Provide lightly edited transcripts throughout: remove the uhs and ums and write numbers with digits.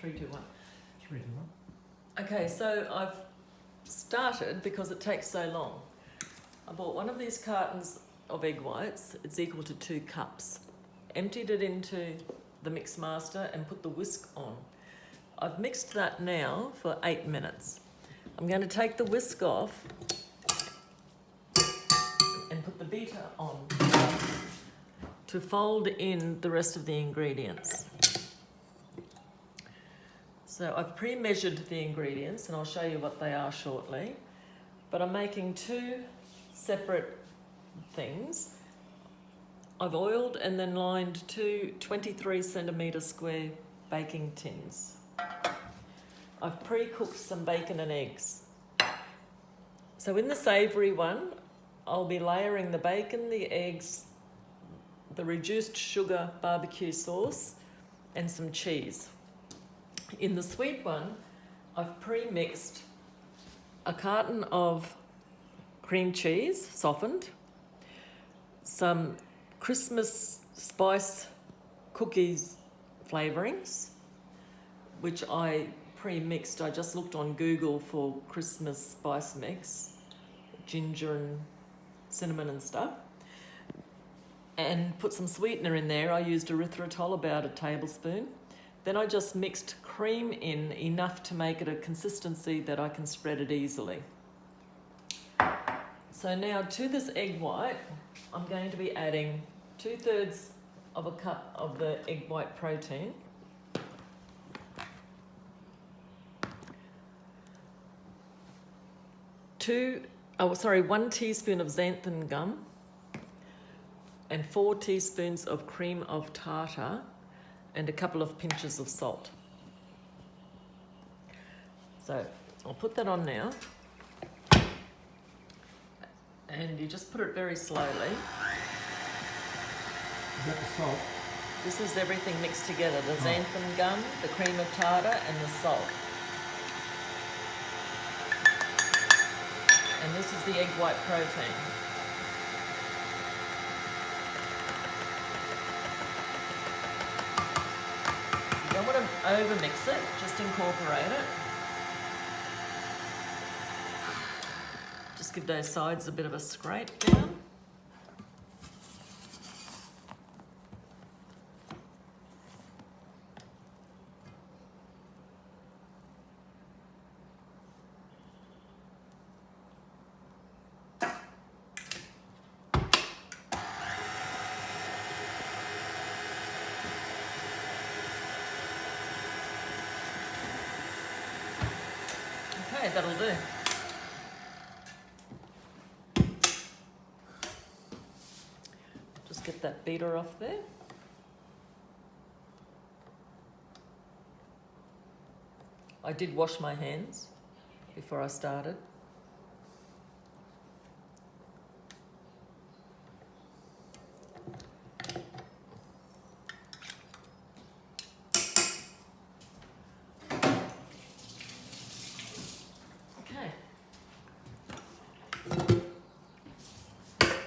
3, 2, 1. 3 to 1. Okay, so I've started because it takes so long. I bought one of these cartons of egg whites. It's equal to 2 cups. Emptied it into the mix master and put the whisk on. I've mixed that now for 8 minutes. I'm going to take the whisk off and put the beater on to fold in the rest of the ingredients. So I've pre-measured the ingredients and I'll show you what they are shortly. But I'm making 2 separate things. I've oiled and then lined 2 23 centimetre square baking tins. I've pre-cooked some bacon and eggs. So in the savoury one, I'll be layering the bacon, the eggs, the reduced sugar barbecue sauce and some cheese. In the sweet one, I've pre-mixed a carton of cream cheese, softened, some Christmas spice cookies flavourings, which I pre-mixed. I just looked on Google for Christmas spice mix, ginger and cinnamon and stuff, and put some sweetener in there. I used erythritol, about a tablespoon. Then I just mixed cream in enough to make it a consistency that I can spread it easily. So now to this egg white, I'm going to be adding 2/3 of a cup of the egg white protein. One teaspoon of xanthan gum and 4 teaspoons of cream of tartar and a couple of pinches of salt. So I'll put that on now. And you just put it very slowly. Is that the salt? This is everything mixed together, the xanthan gum, the cream of tartar and the salt. And this is the egg white protein. You don't want to over mix it, just incorporate it. Just give those sides a bit of a scrape down. Okay, that'll do. Just get that beater off there. I did wash my hands before I started.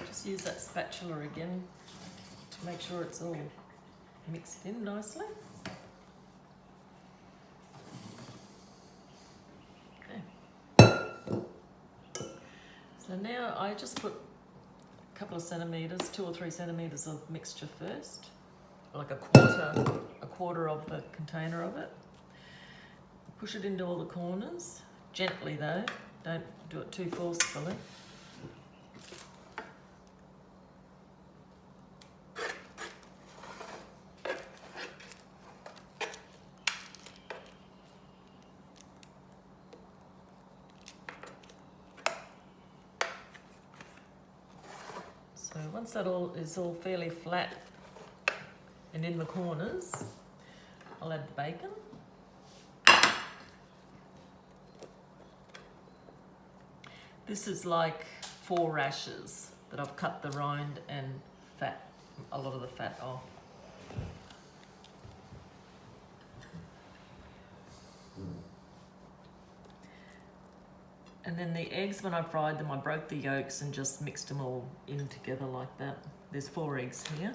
Just use that spatula again to make sure it's all mixed in nicely. Okay. So now I just put a couple of centimetres, 2 or 3 centimetres of mixture first, like a quarter of the container of it. Push it into all the corners, gently though, don't do it too forcefully. So once that is all fairly flat and in the corners, I'll add the bacon. This is like 4 rashers that I've cut the rind and a lot of the fat off. And then the eggs, when I fried them, I broke the yolks and just mixed them all in together like that. There's 4 eggs here.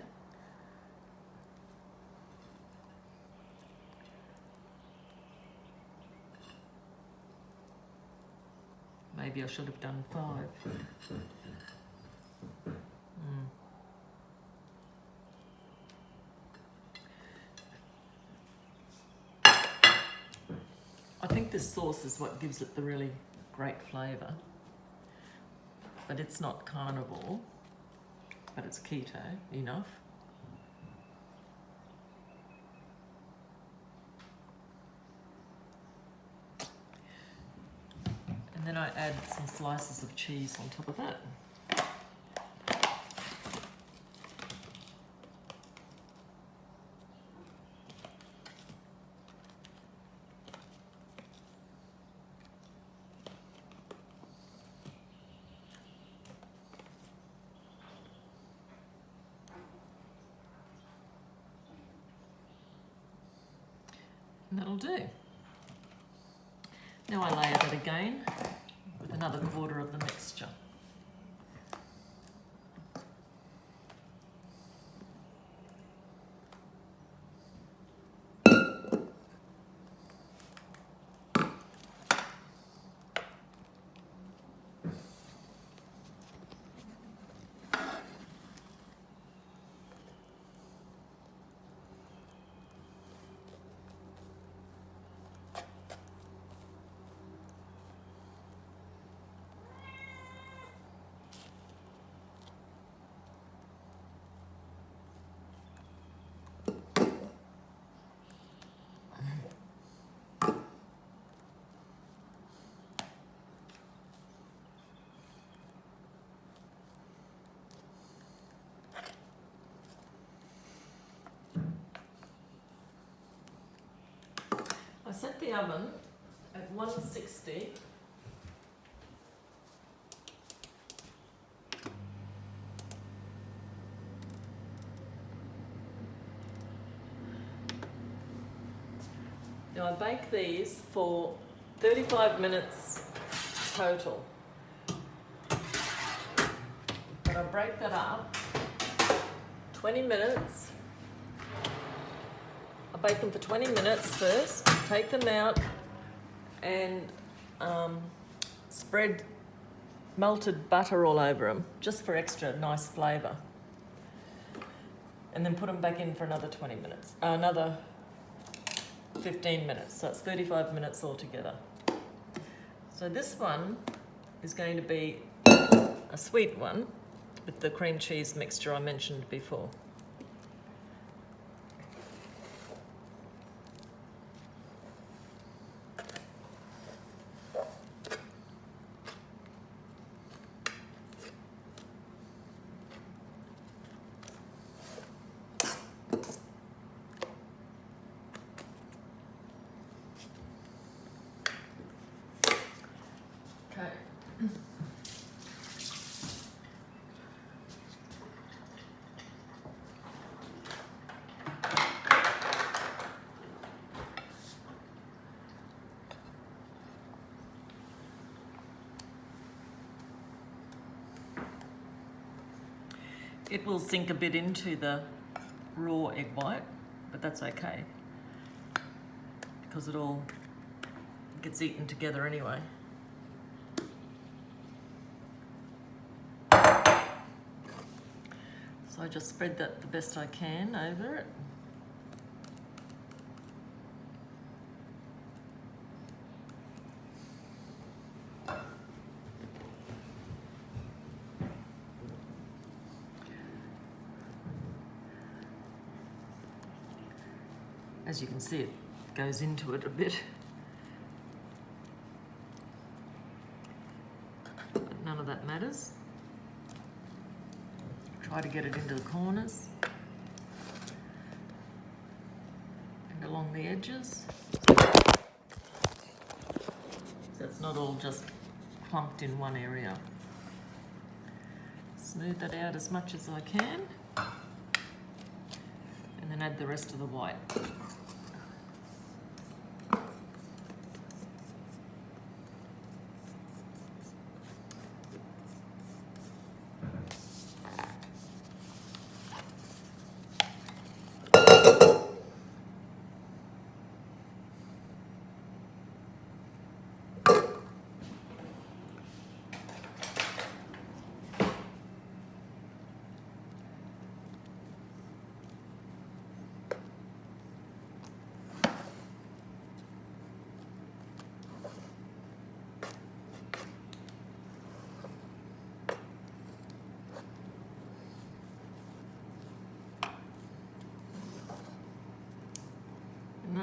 Maybe I should have done 5. I think this sauce is what gives it the really great flavour. But it's not carnivore, but it's keto enough. And then I add some slices of cheese on top of that. And that'll do. Now I layer that again with another quarter of the mixture. I set the oven at 160. Now I bake these for 35 minutes total. But I break that up, 20 minutes. I bake them for 20 minutes first, take them out and spread melted butter all over them, just for extra nice flavour. And then put them back in for another 20 minutes, another 15 minutes, so it's 35 minutes altogether. So this one is going to be a sweet one with the cream cheese mixture I mentioned before. Okay. It will sink a bit into the raw egg white, but that's okay because it all gets eaten together anyway. So I just spread that the best I can over it. As you can see, it goes into it a bit. But none of that matters. Try to get it into the corners and along the edges, so it's not all just clumped in one area. Smooth that out as much as I can and then add the rest of the white.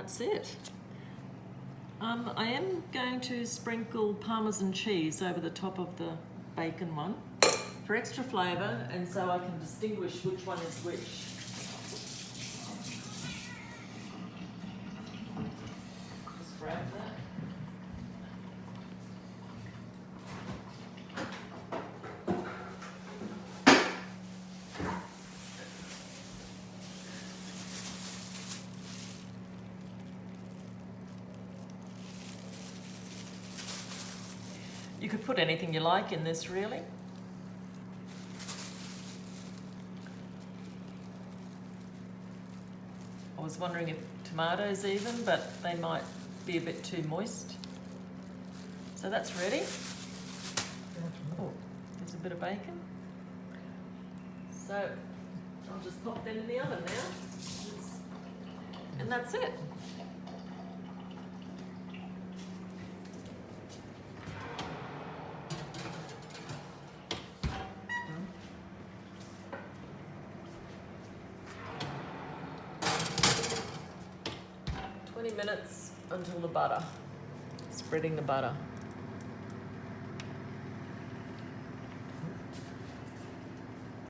that's it. I am going to sprinkle Parmesan cheese over the top of the bacon one for extra flavour and so I can distinguish which one is which. Just grab that. You could put anything you like in this, really. I was wondering if tomatoes even, but they might be a bit too moist. So that's ready. Oh, there's a bit of bacon. So I'll just pop them in the oven now. And that's it. Minutes until the butter, spreading the butter.